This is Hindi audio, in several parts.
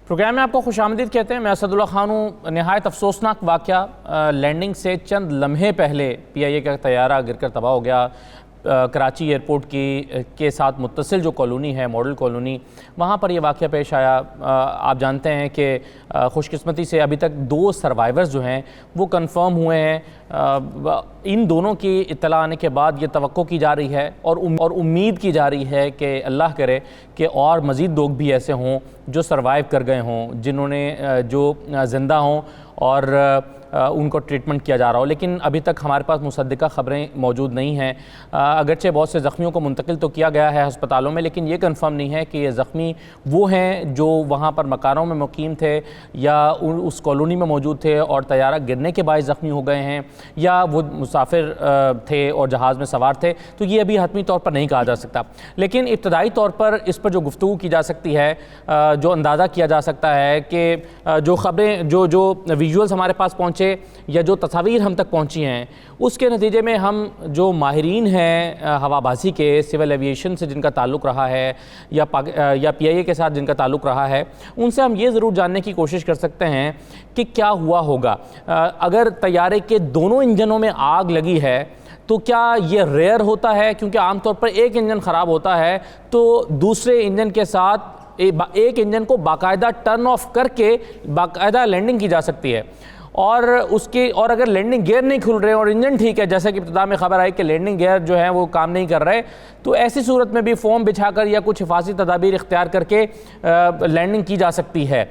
प्रोग्राम में आपको खुशामदीद कहते हैं। मैं असदुल्ला खान हूँ। नहायत अफसोसनाक वाक़या, लैंडिंग से चंद लम्हे पहले PIA का तैयारा गिरकर तबाह हो गया। कराची एयरपोर्ट के साथ मुत्तसिल जो कॉलोनी है, मॉडल कॉलोनी, वहाँ पर यह वाक़या पेश आया। आप जानते हैं कि खुशकिस्मती से अभी तक 2 सर्वाइवर्स जो हैं वो कंफर्म हुए हैं। इन दोनों की इत्तला आने के बाद ये तवक्को की जा रही है और उम्मीद की जा रही है कि अल्लाह करे कि और मज़ीद लोग भी ऐसे हों जो सर्वाइव कर गए हों, जिन्होंने जो ज़िंदा हों और उनको ट्रीटमेंट किया जा रहा हो। लेकिन अभी तक हमारे पास मुसद्दिका ख़बरें मौजूद नहीं हैं। अगरचे बहुत से ज़ख्मियों को मुंतकिल तो किया गया है अस्पतालों में, लेकिन ये कंफर्म नहीं है कि ये ज़ख्मी वो हैं जो वहाँ पर मकानों में मुकीम थे या उस कॉलोनी में मौजूद थे और तैयारा गिरने के बाद ज़ख्मी हो गए हैं, या वो मुसाफिर थे और जहाज़ में सवार थे। तो ये अभी हतमी तौर पर नहीं कहा जा सकता, लेकिन इब्तदाई तौर पर इस पर जो गुफ्तगू की जा सकती है, जो अंदाज़ा किया जा सकता है कि जो ख़बरें जो विजुअल्स हमारे पास पहुँचे या जो तस्वीर हम तक पहुंची हैं, उसके नतीजे में हम जो माहिरीन हैं हवाबाजी के, सिविल एविएशन से जिनका ताल्लुक़ रहा है या PIA के साथ जिनका ताल्लुक़ रहा है, उनसे हम ये ज़रूर जानने की कोशिश कर सकते हैं कि क्या हुआ होगा अगर तैयारे के दोनों इंजनों में आग लगी है। तो क्या ये रेयर होता है? क्योंकि आमतौर पर एक इंजन ख़राब होता है तो दूसरे इंजन के साथ एक इंजन को बाकायदा टर्न ऑफ करके बाकायदा लैंडिंग की जा सकती है, और अगर लैंडिंग गियर नहीं खुल रहे और इंजन ठीक है, जैसे कि इब्तिदा में खबर आई कि लैंडिंग गियर जो है वो काम नहीं कर रहे, तो ऐसी सूरत में भी फोम बिछाकर या कुछ हिफाजती तदाबीर इख्तियार करके लैंडिंग की जा सकती है।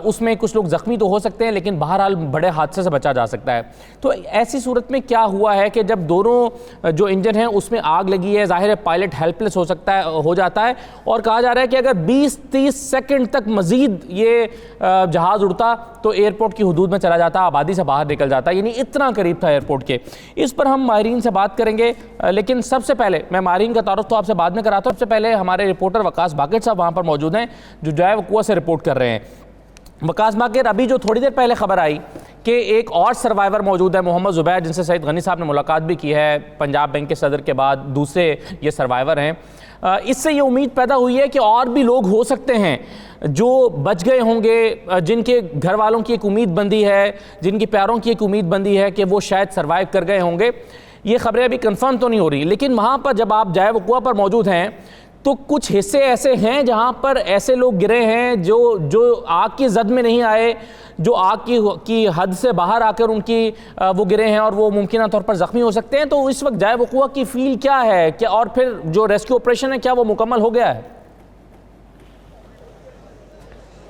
उसमें कुछ लोग ज़ख्मी तो हो सकते हैं, लेकिन बहरहाल बड़े हादसे से बचा जा सकता है। तो ऐसी सूरत में क्या हुआ है कि जब दोनों जो इंजन हैं उसमें आग लगी है, ज़ाहिर है पायलट हेल्पलेस हो जाता है, और कहा जा रहा है कि अगर 20-30 सेकेंड तक मज़ीद ये जहाज़ उड़ता तो एयरपोर्ट की हदूद में चला जाता, आबादी से बाहर निकल जाता, यानी इतना करीब था एयरपोर्ट के। इस पर हम माहिरीन से बात करेंगे, लेकिन सबसे पहले मैं माहिरीन का तारुफ तो आपसे बाद में कराता हूँ। सबसे पहले हमारे रिपोर्टर वकास बाकिर साहब वहाँ पर मौजूद हैं जो जाए वकुआ से रिपोर्ट कर रहे हैं। वकास बाकिर, अभी जो थोड़ी देर पहले खबर आई कि एक और सर्वाइवर मौजूद है मोहम्मद ज़ुबैर, जिनसे सईद गनी साहब ने मुलाकात भी की है, पंजाब बैंक के सदर के बाद दूसरे ये सर्वाइवर हैं। इससे ये उम्मीद पैदा हुई है कि और भी लोग हो सकते हैं जो बच गए होंगे, जिनके घर वालों की एक उम्मीद बंदी है, जिनके प्यारों की एक उम्मीद बंदी है कि वो शायद सर्वाइव कर गए होंगे। ये खबरें अभी कंफर्म तो नहीं हो रही, लेकिन वहाँ पर जब आप जाए वकुआ पर मौजूद हैं तो कुछ हिस्से ऐसे हैं जहाँ पर ऐसे लोग गिरे हैं जो आग की जद में नहीं आए, जो आग की हद से बाहर आकर उनकी वो गिरे हैं और वो मुमकिन तौर पर ज़ख्मी हो सकते हैं। तो इस वक्त जाए वकुआ की फील क्या है, क्या और फिर जो रेस्क्यू ऑपरेशन है क्या वो मुकम्मल हो गया है?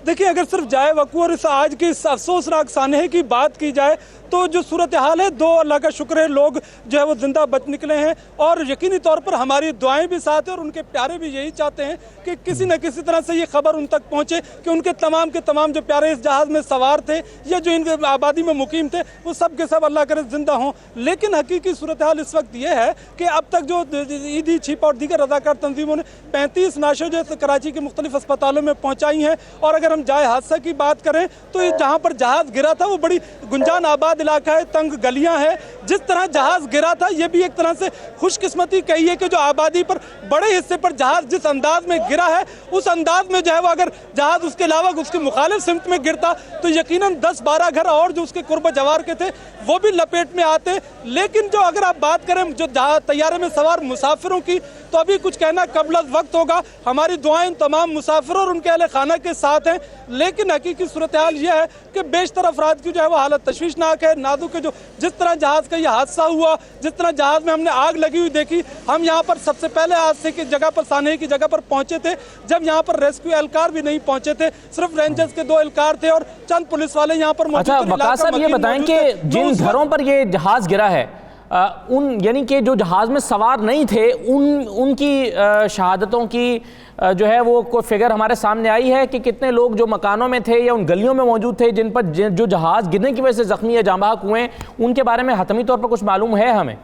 देखिए, अगर सिर्फ जाए वकूअ और इस आज की इस अफसोसनाक सानहे की बात की जाए तो जो सूरत हाल है, 2 अल्लाह का शुक्र है लोग जो है वो जिंदा बच निकले हैं, और यकीनी तौर पर हमारी दुआएं भी साथ हैं और उनके प्यारे भी यही चाहते हैं कि किसी न किसी तरह से ये खबर उन तक पहुंचे कि उनके तमाम के तमाम जो प्यारे इस जहाज़ में सवार थे या जो इन आबादी में मुकीम थे वो सब के सब अल्लाह करे जिंदा हों। लेकिन हकीकी सूरत हाल इस वक्त ये है कि अब तक जो ईदी छिप और दीगर रज़ाकार तंजीमों ने 35 नाशों जो कराची के मुख्तलिफ अस्पतालों में पहुँचाई हैं। और अगर हम जाए हादसा की बात करें तो जहाँ पर जहाज़ गिरा था वो बड़ी गुंजान आबाद इलाका है, तंग गलियां हैं। जिस तरह जहाज गिरा था ये भी एक तरह से खुशकिस्मती कही है कि जो आबादी पर बड़े हिस्से पर जहाज जिस अंदाज में गिरा है उस अंदाज में जो है वो अगर जहाज उसके अलावा उसके मुखालिफ सिमत में गिरता तो यकीनन 10-12 घर और जो उसके कुर्ब जवार के थे वो भी लपेट में आते। लेकिन जो अगर आप बात करें जो तैयारे में सवार मुसाफिरों की, तो अभी कुछ कहना कबल वक्त होगा। हमारी दुआएं तमाम मुसाफिरों और उनके अहले खाना के साथ हैं, लेकिन हकीकी सूरत हाल यह है कि बेशतर अफराद की जो है वो हालत तशवीशनाक है, नाजुक है। जो जिस तरह जहाज का ये हादसा हुआ, जिस तरह जहाज में हमने आग लगी हुई देखी, हम यहाँ पर सबसे पहले हादसे की जगह पर, सानहे की जगह पर पहुंचे थे जब यहाँ पर रेस्क्यू एहलकार भी नहीं पहुंचे थे, सिर्फ रेंजर्स के 2 एहलकार थे और चंद पुलिस वाले यहाँ पर मौजूद थे। अच्छा वकास साहब, ये बताएं कि जिन घरों पर ये जहाज गिरा है उन यानी कि जो जहाज में सवार नहीं थे उनकी शहादतों की जो है वो कोई फिगर हमारे सामने आई है कि कितने लोग जो मकानों में थे या उन गलियों में मौजूद थे जिन पर जो जहाज गिरने की वजह से जख्मी या जाँ बहक हुए, उनके बारे में हतमी तौर पर कुछ मालूम है हमें?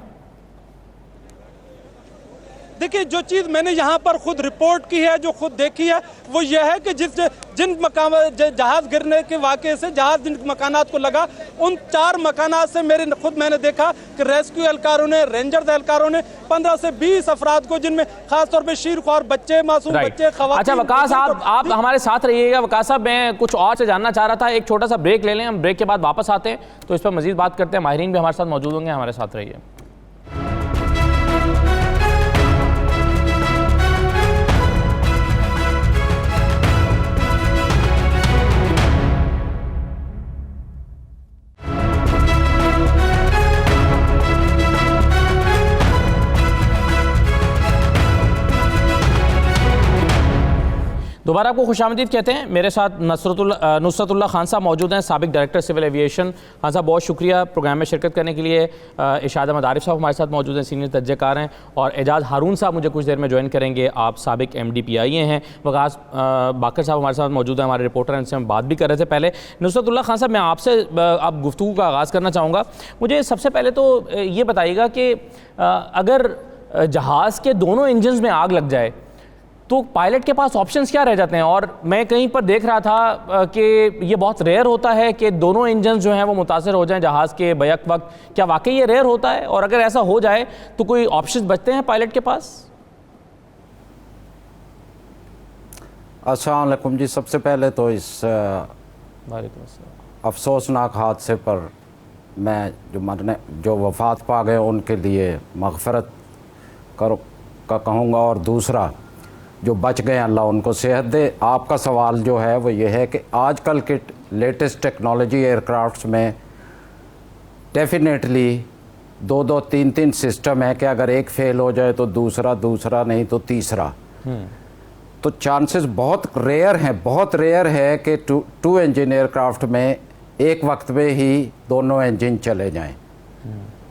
देखिए, जो चीज़ मैंने यहाँ पर खुद रिपोर्ट की है, जो खुद देखी है, वो ये है कि जिन जहाज़ गिरने के वाक़े से जहाज़ जिन मकानात को लगा, उन 4 मकानात से मैंने देखा कि रेस्क्यू एहलकारों ने, रेंजर्स एहलकारों ने 15 से 20 अफराद को, जिनमें खासतौर पर शीरख्वार बच्चे, मासूम बच्चे, खवातीन। अच्छा वकास, आप हमारे साथ रहिएगा। वकास साहब, मैं कुछ और से जानना चाह रहा था, एक छोटा सा ब्रेक ले लें, हम ब्रेक के बाद वापस आते हैं तो इस पर मजीद बात करते हैं। माहिरीन भी हमारे साथ मौजूद होंगे, हमारे साथ रहिए। दोबारा आपको खुशामदीद कहते हैं। मेरे साथ नुसरतुल्लाह खान साहब मौजूद हैं, साबिक डायरेक्टर सिविल एविएशन। खान साहब, बहुत शुक्रिया प्रोग्राम में शिरकत करने के लिए। इरशाद अहमद आरिफ साहब हमारे साथ मौजूद हैं, सीनियर तज्ज़ेकार हैं, और एजाज हारून साहब मुझे कुछ देर में ज्वाइन करेंगे, आप साबिक MD-PIA हैं। वकास बाकर साहब हमारे साथ मौजूद हैं, हमारे रिपोर्टर हैं, इनसे हम बात भी कर रहे थे पहले। नुसरतुल्लाह खान साहब, मैं आपसे अब गुफ्तगू का आगाज़ करना चाहूँगा। मुझे सबसे पहले तो ये बताइएगा कि अगर जहाज़ के दोनों इंजन्स में आग लग जाए तो पायलट के पास ऑप्शंस क्या रह जाते हैं? और मैं कहीं पर देख रहा था कि ये बहुत रेयर होता है कि दोनों इंजन जो हैं वो मुतासर हो जाएं जहाज़ के बैक वक्त। क्या वाकई ये रेयर होता है? और अगर ऐसा हो जाए तो कोई ऑप्शंस बचते हैं पायलट के पास? अस्सलाम वालेकुम जी। सबसे पहले तो इस अफसोसनाक हादसे पर मैं जो वफ़ात पा गए उनके लिए मग़फ़रत का कहूँगा, और दूसरा जो बच गए अल्लाह उनको सेहत दे। आपका सवाल जो है वो ये है कि आजकल के लेटेस्ट टेक्नोलॉजी एयरक्राफ्ट्स में डेफिनेटली 2-2, 3-3 सिस्टम है कि अगर एक फ़ेल हो जाए तो दूसरा नहीं तो तीसरा। तो चांसेस बहुत रेयर है कि टू इंजन एयरक्राफ्ट में एक वक्त में ही दोनों इंजन चले जाएं।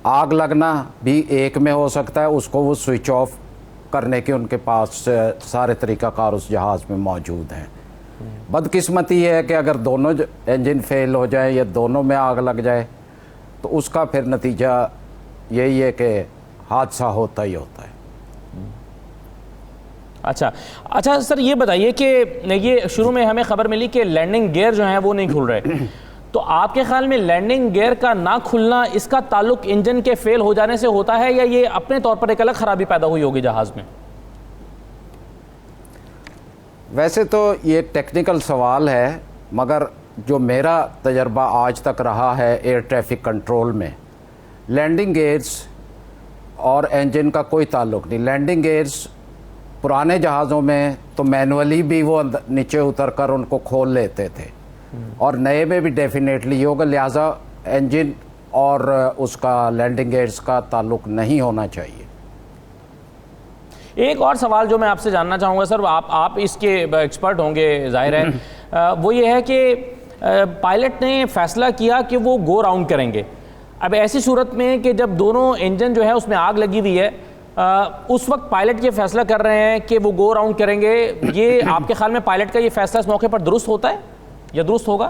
आग लगना भी एक में हो सकता है, उसको वो स्विच ऑफ करने के उनके पास सारे तरीक़ाकार उस जहाज़ में मौजूद हैं। बदकिस्मती है कि अगर दोनों इंजन फेल हो जाए या दोनों में आग लग जाए तो उसका फिर नतीजा यही है कि हादसा होता ही होता है। अच्छा सर, ये बताइए कि ये शुरू में हमें खबर मिली कि लैंडिंग गियर जो हैं वो नहीं खुल रहे, तो आपके ख्याल में लैंडिंग गियर का ना खुलना, इसका ताल्लुक इंजन के फेल हो जाने से होता है या ये अपने तौर पर एक अलग खराबी पैदा हुई होगी जहाज़ में? वैसे तो ये टेक्निकल सवाल है, मगर जो मेरा तजर्बा आज तक रहा है एयर ट्रैफिक कंट्रोल में, लैंडिंग गियर्स और इंजन का कोई ताल्लुक नहीं। लैंडिंग गियर्स पुराने जहाज़ों में तो मैनुअली भी वो नीचे उतर कर उनको खोल लेते थे, और नए में भी डेफिनेटली ये होगा, लिहाजा इंजन और उसका लैंडिंग गियर्स का ताल्लुक नहीं होना चाहिए। एक और सवाल जो मैं आपसे जानना चाहूँगा सर, आप इसके एक्सपर्ट होंगे जाहिर है, वो ये है कि पायलट ने फैसला किया कि वो गो राउंड करेंगे। अब ऐसी सूरत में कि जब दोनों इंजन जो है उसमें आग लगी हुई है, उस वक्त पायलट ये फैसला कर रहे हैं कि वो गो राउंड करेंगे, ये आपके ख्याल में पायलट का ये फैसला इस मौके पर दुरुस्त होता है या दुरुस्त होगा?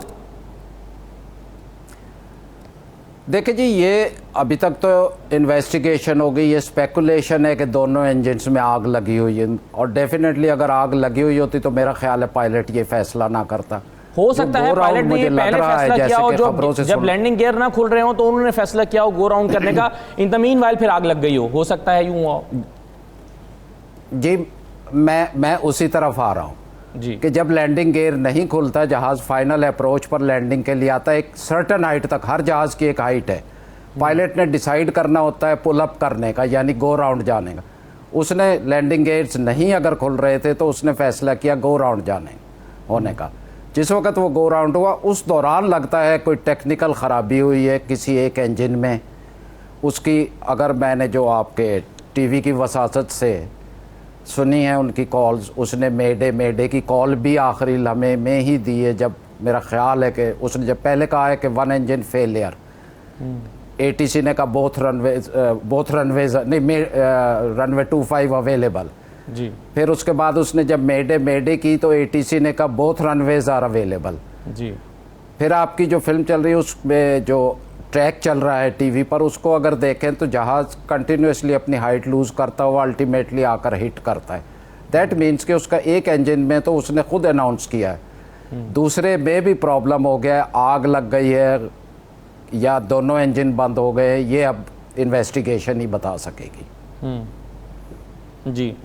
देखिए जी, ये अभी तक तो इन्वेस्टिगेशन हो गई, ये स्पेकुलेशन है कि दोनों इंजन्स में आग लगी हुई है, और डेफिनेटली अगर आग लगी हुई होती तो मेरा ख्याल है पायलट ये फैसला ना करता। हो सकता है पायलट ने ये पहले फैसला किया हो, जब लैंडिंग गियर ना खुल रहे हो तो उन्होंने फैसला किया हो गो राउंड करने का, इन द मीनवाइल फिर आग लग गई हो सकता है यूं हो। जी, मैं उसी तरफ आ रहा हूँ जी कि जब लैंडिंग गियर नहीं खुलता, जहाज़ फाइनल अप्रोच पर लैंडिंग के लिए आता है, एक सर्टन हाइट तक, हर जहाज़ की एक हाइट है, पायलट ने डिसाइड करना होता है पुल अप करने का, यानी गो राउंड जाने का। उसने लैंडिंग गियर्स नहीं अगर खुल रहे थे तो उसने फैसला किया गो राउंड जाने होने का। जिस वक्त वो गो राउंड हुआ उस दौरान लगता है कोई टेक्निकल ख़राबी हुई है किसी एक इंजन में, उसकी अगर मैंने जो आपके टीवी की वसासत से सुनी है उनकी कॉल्स, उसने मेडे की कॉल भी आखिरी लम्हे में ही दी है, जब मेरा ख्याल है कि उसने जब पहले कहा है कि 1 इंजन फेलियर, ATC ने कहा बोथ रनवेज नहीं, रनवे 25 अवेलेबल जी। फिर उसके बाद उसने जब मेडे की तो ATC ने कहा बोथ रनवेज आर अवेलेबल जी। फिर आपकी जो फिल्म चल रही है उसमें जो ट्रैक चल रहा है टीवी पर, उसको अगर देखें तो जहाज़ कंटिन्यूसली अपनी हाइट लूज़ करता हुआ अल्टीमेटली आकर हिट करता है। दैट मीन्स कि उसका एक इंजन में तो उसने खुद अनाउंस किया है, दूसरे में भी प्रॉब्लम हो गया है, आग लग गई है या दोनों इंजन बंद हो गए, ये अब इन्वेस्टिगेशन ही बता सकेगी। जी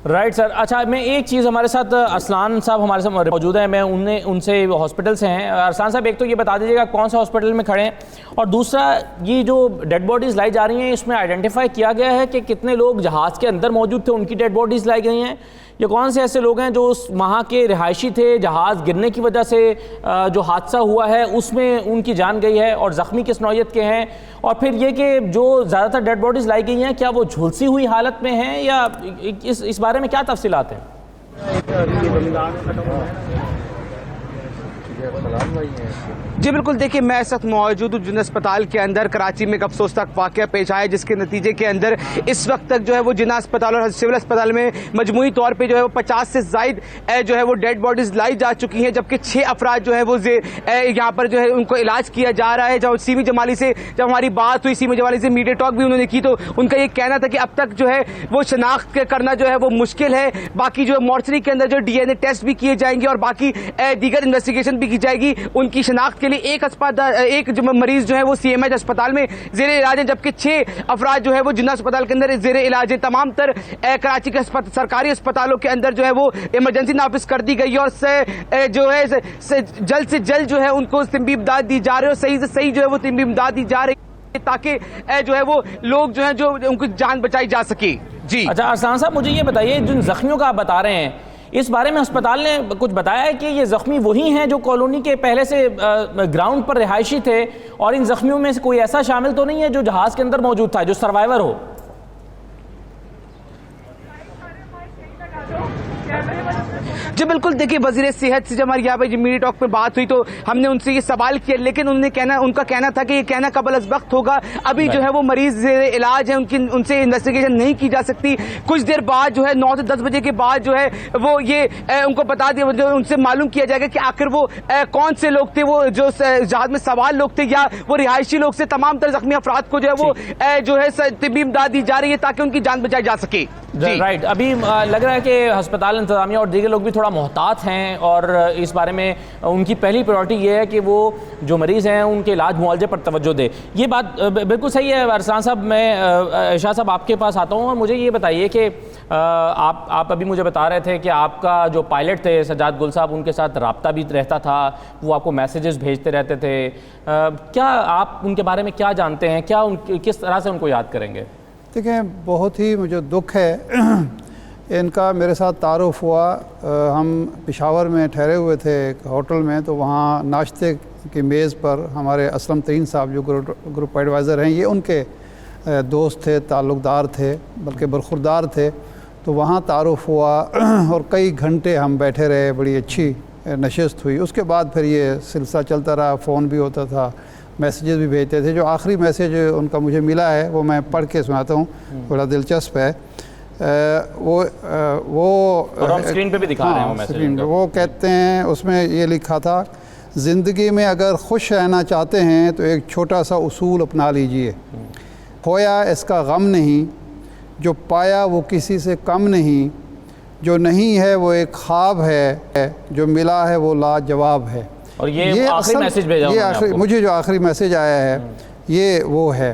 राइट सर। अच्छा, मैं एक चीज़, हमारे साथ अरसलान साहब हमारे साथ मौजूद हैं, मैं उनसे हॉस्पिटल से हैं। अरसलान साहब, एक तो ये बता दीजिएगा कौन सा हॉस्पिटल में खड़े हैं, और दूसरा ये जो डेड बॉडीज़ लाई जा रही हैं इसमें आइडेंटिफाई किया गया है कि कितने लोग जहाज़ के अंदर मौजूद थे, उनकी डेड बॉडीज़ लाई गई हैं, या कौन से ऐसे लोग हैं जो उस वहाँ के रिहायशी थे, जहाज़ गिरने की वजह से जो हादसा हुआ है उसमें उनकी जान गई है, और ज़ख्मी किस नौयत के हैं, और फिर ये कि जो ज़्यादातर डेड बॉडीज़ लाई गई हैं क्या वो झुलसी हुई हालत में हैं, या इस बारे में क्या तफसीलात हैं? जी बिल्कुल, देखिए मैं इस वक्त मौजूद हूँ जिन्ना अस्पताल के अंदर। कराची में एक अफसोसनाक वाक़या पेश आया जिसके नतीजे के अंदर इस वक्त तक जो है वो जिन्ना अस्पताल और सिविल अस्पताल में मजमूई तौर पे जो है वो 50 से ज़ायद जो है वो डेड बॉडीज़ लाई जा चुकी हैं, जबकि 6 अफराद जो है वो यहाँ पर जो है उनको इलाज किया जा रहा है। जब सीमी जमाली से जब हमारी बात हुई, सीमी जमाली से मीडिया टॉक भी उन्होंने की, तो उनका ये कहना था कि अब तक जो है वो शनाख्त करना जो है वो मुश्किल है। बाकी जो मॉर्चरी के अंदर जो DNA टेस्ट भी किए जाएंगे और बाकी दीगर इन्वेस्टिगेशन भी की जाएगी। उनकी शनाख्त के लिए एक जो मरीज जो है वो CMH अस्पताल में जेर इलाज है, जबकि 6 अफराद जो है वो जिन्ना अस्पताल के अंदर जेर इलाज है। तमाम तर कराची के सरकारी अस्पतालों के अंदर जो है वो इमरजेंसी नाफिज कर दी गई है, और जो है जल्द से जल्द जो है उनको तिब्बी इमदाद दी जा रही है, और सही से सही जो है वो तिब्बी इमदाद दी जा रही है ताकि जो है वो लोग जो है जो उनको जान बचाई जा सके। जी अच्छा अरसलान साहब, मुझे ये बताइए, जिन जख्मियों का आप बता रहे हैं इस बारे में अस्पताल ने कुछ बताया है कि ये जख्मी वही हैं जो कॉलोनी के पहले से ग्राउंड पर रिहायशी थे, और इन जख्मियों में से कोई ऐसा शामिल तो नहीं है जो जहाज के अंदर मौजूद था, जो सर्वाइवर हो? जी बिल्कुल, देखिए वज़ीर सेहत से जब हमारी यहाँ पे मीडिया टॉक पे बात हुई तो हमने उनसे ये सवाल किया, लेकिन उनका कहना था कि ये कहना कबल अज़ वक्त होगा, अभी जो है वो मरीज इलाज है, उनसे इन्वेस्टिगेशन नहीं की जा सकती। कुछ देर बाद जो है 9 से 10 बजे के बाद जो है वो ये उनको बता दिया, उनसे मालूम किया जाएगा कि आखिर वो कौन से लोग थे, वो जो जहाज में सवार लोग थे या वो रिहायशी लोग से। तमाम तर जख्मी अफराद को जो है वो जो है तिब्बी इमदाद दी जा रही है ताकि उनकी जान बचाई जा सके। राइट, अभी लग रहा है कि अस्पताल इंतजामिया और दीगर लोग भी थोड़ा मोहतात हैं, और इस बारे में उनकी पहली प्रायोरिटी ये है कि वो जो मरीज़ हैं उनके इलाज मुआवजे पर तवज्जो दे। ये बात बिल्कुल सही है। अरसलान साहब, मैं इरशाद साहब आपके पास आता हूँ, और मुझे ये बताइए कि आप अभी मुझे बता रहे थे कि आपका जो पायलट थे सज्जाद गुल साहब, उनके साथ रब्ता भी रहता था, वो आपको मैसेजेस भेजते रहते थे। क्या आप उनके बारे में क्या जानते हैं, क्या किस तरह से उनको याद करेंगे? देखिए, बहुत ही मुझे दुख है इनका मेरे साथ तारुफ हुआ। हम पेशावर में ठहरे हुए थे एक होटल में, तो वहाँ नाश्ते की मेज़ पर हमारे असलम तरीन साहब जो ग्रुप एडवाइज़र हैं, ये उनके दोस्त थे, ताल्लुक़दार थे, बल्कि बरखुरदार थे। तो वहाँ तारुफ हुआ और कई घंटे हम बैठे रहे, बड़ी अच्छी नशिस्त हुई। उसके बाद फिर ये सिलसिला चलता रहा, फ़ोन भी होता था, मैसेजेस भी भेजते थे। जो आखिरी मैसेज उनका मुझे मिला है वो मैं पढ़ के सुनाता हूँ, बड़ा दिलचस्प है। वो स्क्रीन पे भी दिखा रहे हैं वो मैसेज। वो कहते हैं, उसमें ये लिखा था, ज़िंदगी में अगर खुश रहना चाहते हैं तो एक छोटा सा उसूल अपना लीजिए, खोया इसका गम नहीं, जो पाया वो किसी से कम नहीं, जो नहीं है वो एक ख्वाब है, जो मिला है वो लाजवाब है। और ये आखिरी मैसेज भेजा ये मुझे जो आखिरी मैसेज आया है ये वो है।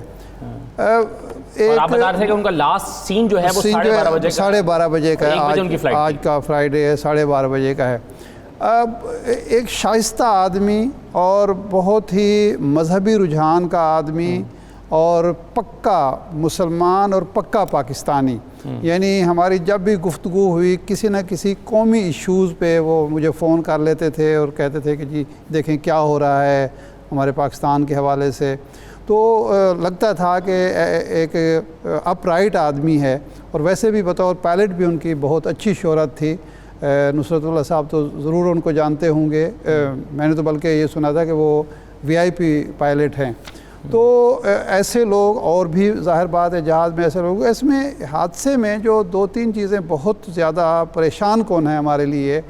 और आप बता रहे थे कि उनका लास्ट सीन जो है वो 12:30 बजे का है, आज का फ्राइडे है, 12:30 बजे का है। अब एक शाइस्ता आदमी और बहुत ही मजहबी रुझान का आदमी और पक्का मुसलमान और पक्का पाकिस्तानी, यानी हमारी जब भी गुफ्तगू हुई किसी न किसी कौमी इश्यूज़ पे वो मुझे फ़ोन कर लेते थे और कहते थे कि जी देखें क्या हो रहा है हमारे पाकिस्तान के हवाले से। तो लगता था कि एक अपराइट आदमी है, और वैसे भी बतौर पायलट भी उनकी बहुत अच्छी शोहरत थी। नुसरतुल्लाह साहब तो ज़रूर उनको जानते होंगे, मैंने तो बल्कि ये सुना था कि वो VIP पायलट हैं। तो ऐसे लोग और भी ज़ाहिर बात है जहाज़ में ऐसे लोग, इसमें हादसे में जो 2-3 चीज़ें बहुत ज़्यादा परेशान कौन है हमारे लिए।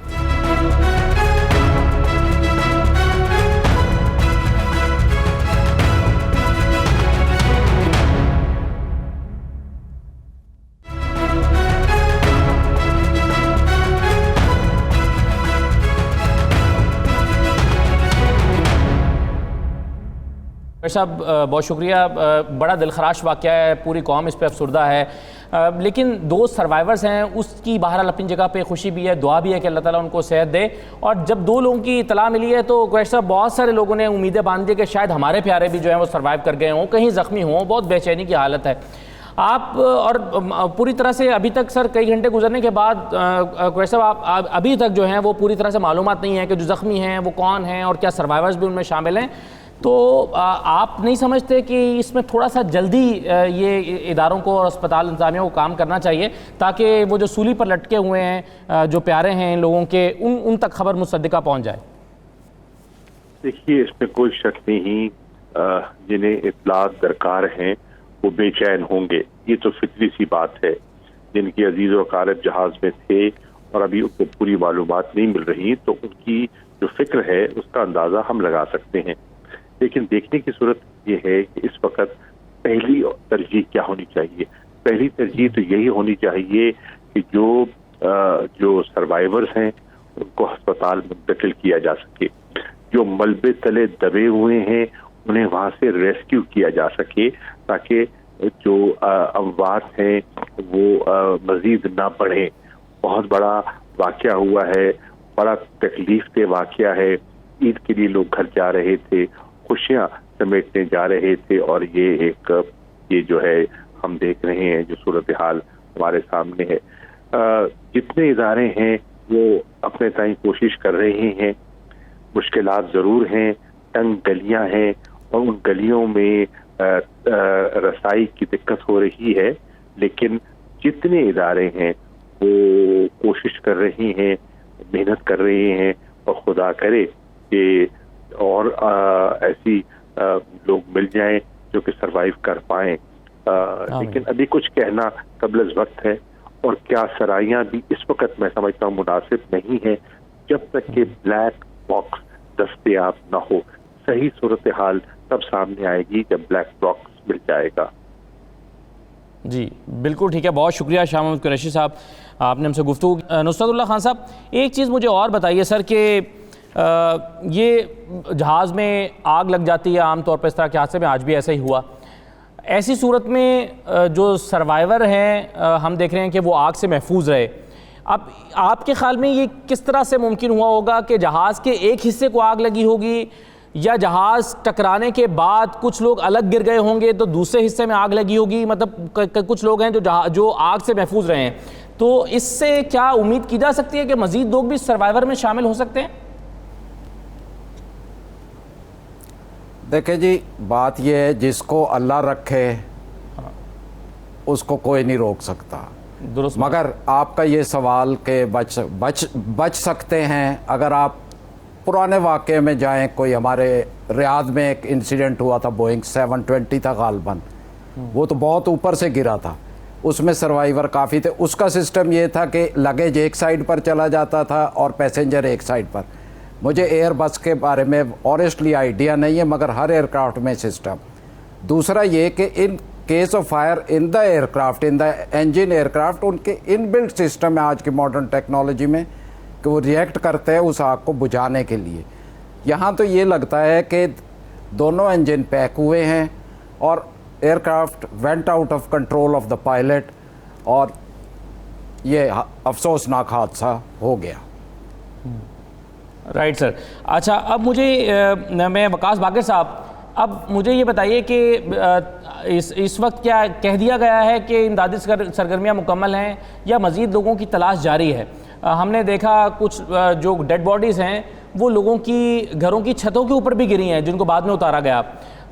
साहब बहुत शुक्रिया। बड़ा दिलखराश वाक़या है, पूरी कौम इस पे अफसुर्दा है, लेकिन 2 सर्वाइवर्स हैं, उसकी बहरहाल अपनी जगह पे खुशी भी है, दुआ भी है कि अल्लाह ताला उनको सेहत दे। और जब 2 लोगों की इतला मिली है तो कुरैशी साहब बहुत सारे लोगों ने उम्मीदें बांधी कि शायद हमारे प्यारे भी जो हैं वो सर्वाइव कर गए हों, कहीं ज़ख्मी हों, बहुत बेचैनी की हालत है। आप और पूरी तरह से अभी तक सर कई घंटे गुजरने के बाद कुरैशी साहब आप अभी तक जो हैं वो पूरी तरह से मालूमात नहीं है कि जो ज़ख्मी हैं वो कौन हैं और क्या सर्वाइवर्स भी उनमें शामिल हैं। तो आप नहीं समझते कि इसमें थोड़ा सा जल्दी ये इदारों को और अस्पताल इंतजामिया को काम करना चाहिए ताकि वो जो सूली पर लटके हुए हैं जो प्यारे हैं इन लोगों के उन तक खबर मुसद्दिका पहुंच जाए? देखिए, इसमें कोई शक नहीं, जिन्हें इत्तलात दरकार हैं वो बेचैन होंगे, ये तो फितरी सी बात है। जिनके अजीज व अकारब जहाज में थे और अभी उनको पूरी मालूमात नहीं मिल रही, तो उनकी जो फिक्र है उसका अंदाजा हम लगा सकते हैं। लेकिन देखने की सूरत ये है कि इस वक्त पहली तरजीह क्या होनी चाहिए। पहली तरजीह तो यही होनी चाहिए कि जो सर्वाइवर्स हैं उनको अस्पताल मुंतकिल किया जा सके, जो मलबे तले दबे हुए हैं उन्हें वहां से रेस्क्यू किया जा सके, ताकि जो अमवात हैं वो मजीद ना बढ़े। बहुत बड़ा वाकया हुआ है, बड़ा तकलीफ दे वाकया है। ईद के लिए लोग घर जा रहे थे, खुशियां समेटने जा रहे थे, और ये जो है हम देख रहे हैं जो सूरत हाल हमारे सामने है। जितने इदारे हैं वो अपने ताईं कोशिश कर रहे हैं, मुश्किलात जरूर हैं, तंग गलियां हैं और उन गलियों में रसाई की दिक्कत हो रही है, लेकिन जितने इदारे हैं वो कोशिश कर रहे हैं, मेहनत कर रहे हैं, और खुदा करे कि और ऐसी लोग मिल जाएं जो कि सरवाइव कर पाएं। लेकिन अभी कुछ कहना कबल वक्त है, और क्या सराइयां भी इस वक्त मैं समझता हूँ मुनासिब नहीं है जब तक कि ब्लैक बॉक्स दस्तयाब ना हो। सही सूरत हाल तब सामने आएगी जब ब्लैक बॉक्स मिल जाएगा। जी बिल्कुल ठीक है, बहुत शुक्रिया शाह महमूद कुरैशी साहब, आपने हमसे गुफ्तगू। नुसरतुल्लाह खान साहब, एक चीज़ मुझे और बताइए सर कि ये जहाज़ में आग लग जाती है आमतौर पर, इस तरह के हादसे में आज भी ऐसा ही हुआ। ऐसी सूरत में जो सर्वाइवर हैं हम देख रहे हैं कि वो आग से महफूज रहे। अब आपके ख्याल में ये किस तरह से मुमकिन हुआ होगा कि जहाज़ के एक हिस्से को आग लगी होगी, या जहाज़ टकराने के बाद कुछ लोग अलग गिर गए होंगे तो दूसरे हिस्से में आग लगी होगी? मतलब कुछ लोग हैं जो आग से महफूज रहे हैं, तो इससे क्या उम्मीद की जा सकती है कि मज़ीद लोग भी सर्वाइवर में शामिल हो सकते हैं? देखिए जी, बात यह है जिसको अल्लाह रखे उसको कोई नहीं रोक सकता। दुरुस्त। मगर आपका ये सवाल कि बच सकते हैं, अगर आप पुराने वाक़े में जाएं, कोई हमारे रियाद में एक इंसिडेंट हुआ था, बोइंग 720 था गालबन, वो तो बहुत ऊपर से गिरा था, उसमें सर्वाइवर काफ़ी थे। उसका सिस्टम ये था कि लगेज एक साइड पर चला जाता था और पैसेंजर एक साइड पर। मुझे एयर बस के बारे में ऑनेस्टली आइडिया नहीं है, मगर हर एयरक्राफ्ट में सिस्टम। दूसरा ये कि in case of fire in the aircraft, in the engine aircraft, उनके इनबिल्ट सिस्टम है आज की मॉडर्न टेक्नोलॉजी में कि वो रिएक्ट करते हैं उस आग को बुझाने के लिए। यहाँ तो ये लगता है कि दोनों इंजन पैक हुए हैं और aircraft went out of control of the pilot, और ये अफसोसनाक हादसा हो गया। Right sir. अच्छा, अब मुझे मैं वकास बाकर साहब, अब मुझे ये बताइए कि इस वक्त क्या कह दिया गया है कि इमदादी सरगर्मियाँ मुकम्मल हैं या मज़ीद लोगों की तलाश जारी है? हमने देखा कुछ जो डेड बॉडीज़ हैं वो लोगों की घरों की छतों के ऊपर भी गिरी हैं, जिनको बाद में उतारा गया।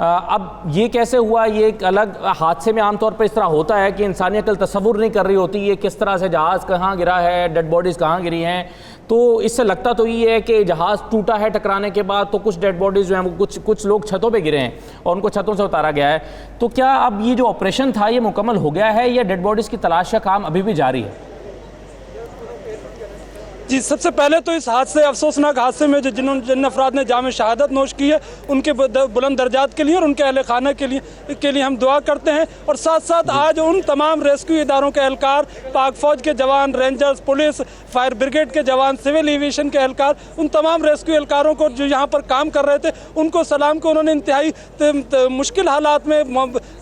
अब ये कैसे हुआ? ये एक अलग हादसे में आमतौर पर इस तरह होता है कि इंसानी अकल तसव्वुर नहीं कर रही होती ये किस तरह से जहाज़ कहाँ गिरा है, डेड बॉडीज़ कहाँ गिरी हैं। तो इससे लगता तो ये है कि जहाज़ टूटा है टकराने के बाद, तो कुछ डेड बॉडीज़ जो हैं वो कुछ लोग छतों पे गिरे हैं और उनको छतों से उतारा गया है। तो क्या अब ये जो ऑपरेशन था ये मुकम्मल हो गया है या डेड बॉडीज़ की तलाश का काम अभी भी जारी है? जी, सबसे पहले तो इस हादसे, अफसोसनाक हादसे में जिन अफराद ने जाम शहादत नोश की है, उनके बुलंद दर्जात के लिए और उनके अहल खाना के लिए हम दुआ करते हैं। और साथ साथ आज उन तमाम रेस्क्यू इदारों के एहलकार, पाक फौज के जवान, रेंजर्स, पुलिस, फायर ब्रिगेड के जवान, सिविल एविएशन के एहलकार, उन तमाम रेस्क्यू एहलकारों को जो यहाँ पर काम कर रहे थे, उनको सलाम को उन्होंने इंतहाई मुश्किल हालात में,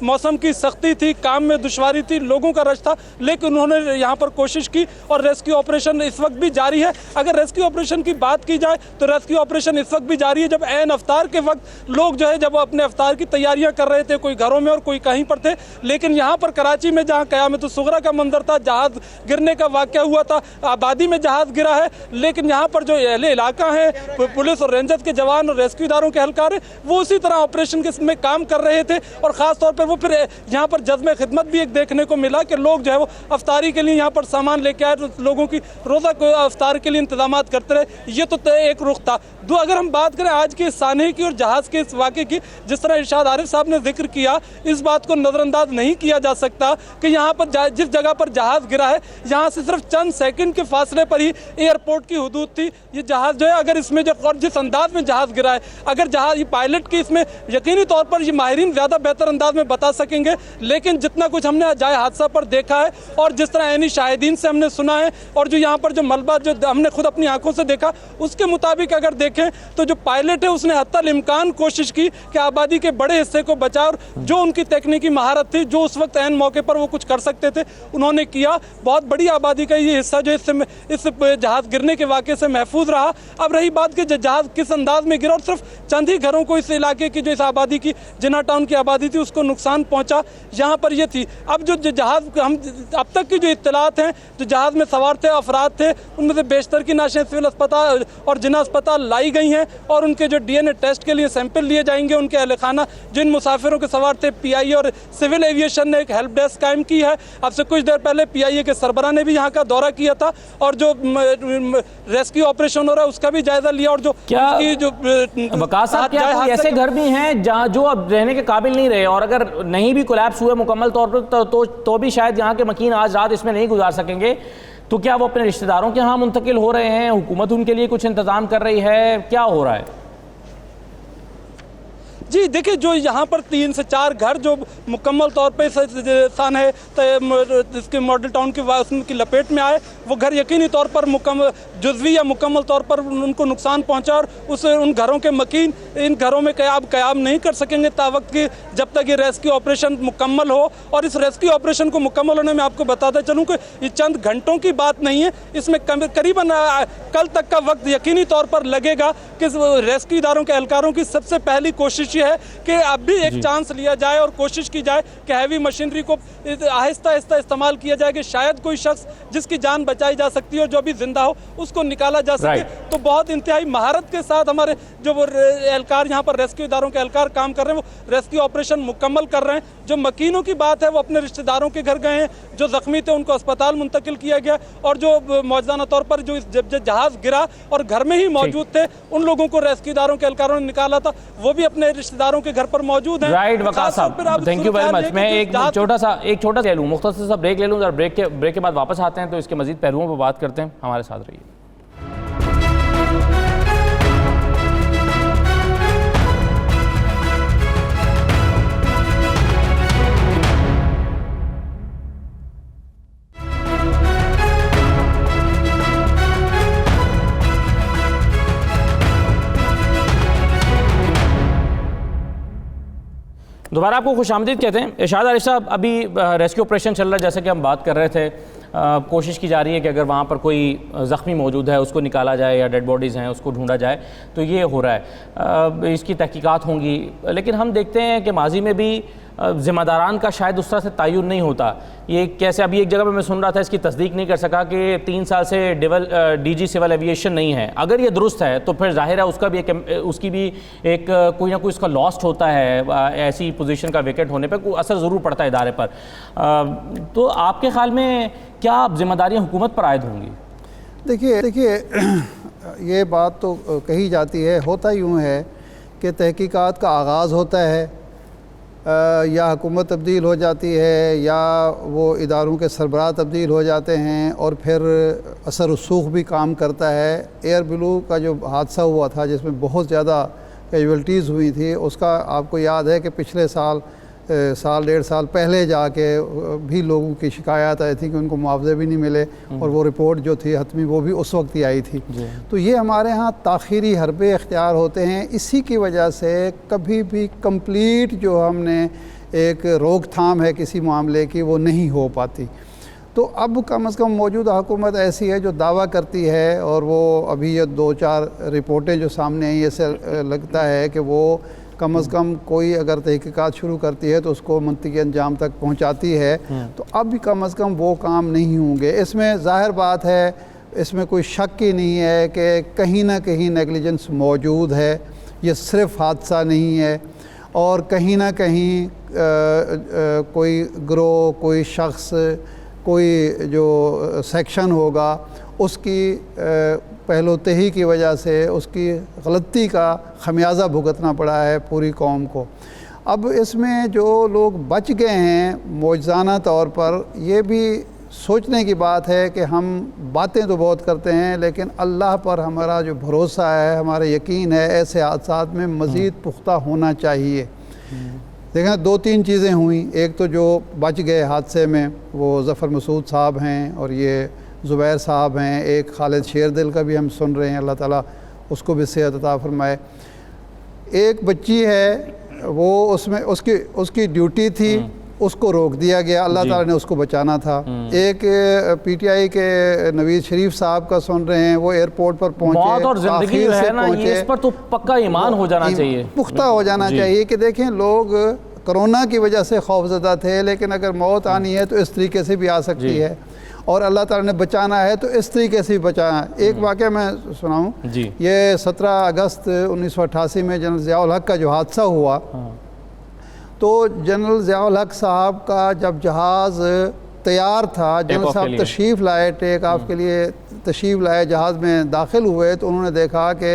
मौसम की सख्ती थी, काम में दुश्वारी थी, लोगों का रश था, लेकिन उन्होंने यहाँ पर कोशिश की और रेस्क्यू ऑपरेशन इस वक्त भी जारी है। अगर रेस्क्यू ऑपरेशन की बात की जाए तो रेस्क्यू ऑपरेशन इस वक्त भी जारी है, जब ऐन अफ्तार के वक्त लोग जो है जब अपने अफ्तार की तैयारियां कर रहे थे, कोई घरों में और कोई कहीं पर थे। लेकिन यहाँ पर कराची में जहाँ क़यामत सुगरा का मंजर था, जहाज गिरने का वाक़या हुआ था, आबादी में जहाज गिरा है, लेकिन यहाँ पर जो अहले इलाका है, पुलिस और रेंजर्स के जवान और रेस्क्यू इदारों के एहलकार है, वो उसी तरह ऑपरेशन के में काम कर रहे थे। और ख़ास तौर पर वो फिर यहाँ पर जज्बे खिदमत भी एक देखने को मिला कि लोग जो है वो अफ्तारी के लिए यहाँ पर सामान लेके आए, लोगों की रोज़ा को अफ्तार के लिए इंतजाम करते रहे। ये तो एक रुख था। अगर हम बात करें आज के सानहे की और जहाज के इस वाक़े की, जिस तरह इरशाद आरिफ साहब ने जिक्र किया, इस बात को नज़रअंदाज नहीं किया जा सकता कि यहाँ पर जिस जगह पर जहाज गिरा है, यहाँ से सिर्फ चंद सेकंड के फासले पर ही एयरपोर्ट की हुदूद थी। ये जहाज जो है, अगर इसमें जो और जिस अंदाज में जहाज गिरा है, अगर जहाज ये पायलट की इसमें यकीनी तौर पर ये माहिरीन ज़्यादा बेहतर अंदाज में बता सकेंगे, लेकिन जितना कुछ हमने जाए हादसा पर देखा है और जिस तरह ऐनी शाहिदीन से हमने सुना है और जो यहाँ पर जो मलबा जो हमने खुद अपनी आंखों से देखा, उसके मुताबिक अगर देखें तो जो पायलट है उसने हत्तल इम्कान कोशिश की कि आबादी के बड़े हिस्से को बचाए और जो उनकी तकनीकी महारत थी, जो उस वक्त ऐन मौके पर वो कुछ कर सकते थे, उन्होंने किया। बहुत बड़ी आबादी का ये हिस्सा जो इस जहाज गिरने के वाक़े से महफूज रहा। अब रही बात कि जहाज किस अंदाज में गिरा और सिर्फ चंद ही घरों को इस इलाके की जो इस आबादी की जिन्ना टाउन की आबादी थी उसको नुकसान पहुंचा, यहाँ पर ये थी। अब जो जहाज हम अब तक की जो इत्तलात हैं, जो जहाज में सवार थे अफराद थे, उनमें से बेशतर की नाशें सिविल अस्पताल और जिन्ना अस्पताल लाई गई हैं और उनके जो DNA टेस्ट के लिए सैंपल लिए जाएंगे। उनके अहल खाना जिन मुसाफिरों के सवार थे, PIA और सिविल एविएशन ने एक हेल्प डेस्क कायम की है। अब से कुछ देर पहले PIA के सरबराह ने भी यहाँ का दौरा किया था और जो रेस्क्यू ऑपरेशन हो रहा है उसका भी जायजा लिया। और जो वकास साहब, क्या कोई ऐसे घर भी हैं जहाँ जो अब रहने के काबिल नहीं रहे और अगर नहीं भी कोलैप्स हुए मुकम्मल तौर पर तो भी शायद यहाँ के मकीन आज रात इसमें नहीं गुजार सकेंगे, तो क्या वो अपने रिश्तेदारों के यहाँ मुंतकिल हो रहे हैं? हुकूमत उनके लिए कुछ इंतजाम कर रही है? क्या हो रहा है? जी देखिए, जो यहाँ पर 3 से 4 घर जो मुकम्मल तौर पे सानहे इसके मॉडल टाउन की लपेट में आए, वो घर यकीनी तौर पर जुज़वी या मुकम्मल तौर पर उनको नुकसान पहुँचा और उन घरों के मकीन इन घरों में क़याम नहीं कर सकेंगे तावक्त की जब तक ये रेस्क्यू ऑपरेशन मुकम्मल हो। और इस रेस्क्यू ऑपरेशन को मुकम्मल होने में आपको बताता चलूँ कि ये चंद घंटों की बात नहीं है, इसमें करीबन कल तक का वक्त यकीनी तौर पर लगेगा कि रेस्क्यू इदारों के एहलकारों की सबसे पहली कोशिश है कि अब भी एक चांस लिया जाए और कोशिश की जाए कि हैवी मशीनरी को आहिस्ता आहिस्ता इस्तेमाल किया जाए कि शायद कोई शख्स जिसकी जान बचाई जा सकती है और जो अभी जिंदा हो उसको निकाला जा सके। तो बहुत इंतहाई महारत के साथ हमारे जो वो एहलकार यहाँ पर रेस्क्यू इदारों के एहलकार काम कर रहे हैं, वो रेस्क्यू ऑपरेशन मुकम्मल कर रहे हैं। जो मकीनों की बात है वो अपने रिश्तेदारों के घर गए हैं, जो जख्मी थे उनको अस्पताल मुंतकिल किया गया और जो मौजूदा तौर पर जो जहाज गिरा और घर में ही मौजूद थे उन लोगों को रेस्क्यू इदारों के एहलकारों ने निकाला था, वो भी अपने रिश्तेदारों के घर पर मौजूद हैं। राइट वकास साहब, थैंक यू वेरी मच। मैं एक छोटा सा ले लूँ, मुख्तसर सा ब्रेक ले लूँ, जरा ब्रेक के बाद वापस आते हैं तो इसके मजीद पहलुओं पर बात करते हैं। हमारे साथ रहिए। दोबारा आपको खुशामदीद कहते हैं। इरशाद आरिफ साहब, अभी रेस्क्यू ऑपरेशन चल रहा है, जैसे कि हम बात कर रहे थे, कोशिश की जा रही है कि अगर वहाँ पर कोई ज़ख्मी मौजूद है उसको निकाला जाए या डेड बॉडीज़ हैं उसको ढूंढा जाए, तो ये हो रहा है, इसकी तहकीकात होंगी। लेकिन हम देखते हैं कि माजी में भी ज़िम्मेदारान का शायद उस तरह से तयन नहीं होता। ये कैसे, अभी एक जगह पर मैं सुन रहा था, इसकी तस्दीक नहीं कर सका कि 3 साल से DG सिविल एविएशन नहीं है। अगर ये दुरुस्त है तो फिर जाहिर है उसकी भी एक कोई ना कोई उसका लॉस्ट होता है, ऐसी पोजीशन का विकेट होने पर कोई असर ज़रूर पड़ता है इदारे पर। तो आपके ख्याल में क्या जिम्मेदारियाँ हुकूमत पर आयद होंगी? देखिए ये बात तो कही जाती है, होता यूँ है कि तहकीकात का आगाज़ होता है या हुकूमत तब्दील हो जाती है या वो इदारों के सरबराह तब्दील हो जाते हैं और फिर असर रसूख भी काम करता है। एयर ब्लू का जो हादसा हुआ था जिसमें बहुत ज़्यादा कैजुअल्टीज़ हुई थी, उसका आपको याद है कि पिछले साल डेढ़ साल पहले जाके भी लोगों की शिकायत आई थी कि उनको मुआवजे भी नहीं मिले और वो रिपोर्ट जो थी हतमी वो भी उस वक्त ही आई थी। तो ये हमारे यहाँ ताख़ीरी हरबे इख्तियार होते हैं। इसी की वजह से कभी भी कंप्लीट जो हमने एक रोकथाम है किसी मामले की वो नहीं हो पाती। तो अब कम से कम मौजूदा हुकूमत ऐसी है जो दावा करती है, और वो अभी ये 2-4 रिपोर्टें जो सामने आई, ऐसे लगता है कि वो कम से कम कोई अगर तहकीकात शुरू करती है तो उसको मंतकी अंजाम तक पहुंचाती है। तो अब भी कम से कम वो काम नहीं होंगे। इसमें ज़ाहिर बात है, इसमें कोई शक ही नहीं है कि कहीं ना कहीं नेगलिजेंस मौजूद है, ये सिर्फ हादसा नहीं है। और कहीं ना कहीं कोई ग्रोह, कोई शख्स, कोई जो सेक्शन होगा उसकी पहलोतही की वजह से उसकी गलती का खमियाजा भुगतना पड़ा है पूरी कौम को। अब इसमें जो लोग बच गए हैं मौजज़ाना तौर पर, ये भी सोचने की बात है कि हम बातें तो बहुत करते हैं लेकिन अल्लाह पर हमारा जो भरोसा है, हमारा यकीन है, ऐसे हादसात में मज़ीद पुख्ता होना चाहिए। देखें 2-3 चीज़ें हुई। एक तो जो बच गए हादसे में वो ज़फ़र मसूद साहब हैं और ये ज़ुबैर साहब हैं, एक खालिद शेरदिल का भी हम सुन रहे हैं, अल्लाह ताला उसको भी सेहत अता फरमाए। एक बच्ची है वो उसमें उसकी ड्यूटी थी, उसको रोक दिया गया, अल्लाह ताला ने उसको बचाना था। एक पीटीआई के नवीज़ शरीफ साहब का सुन रहे हैं, वो एयरपोर्ट पर पहुँचे और ज़िंदगी जो है ना, ये इस पर तो पक्का ईमान हो जाना चाहिए, पुख्ता हो जाना चाहिए कि देखें लोग कोरोना की वजह से खौफज़दा थे, लेकिन अगर मौत आनी है तो इस तरीके से भी आ सकती है और अल्लाह ताला ने बचाना है तो इस तरीके से भी बचाना। एक वाक़या मैं सुनाऊँ, ये 17 अगस्त 1988 में जनरल ज़ियाउल हक का जो हादसा हुआ, तो जनरल ज़ियाउल हक साहब का जब जहाज़ तैयार था, जनरल साहब तशरीफ़ लाए, टेक ऑफ के लिए तशरीफ़ लाए, जहाज़ में दाखिल हुए तो उन्होंने देखा कि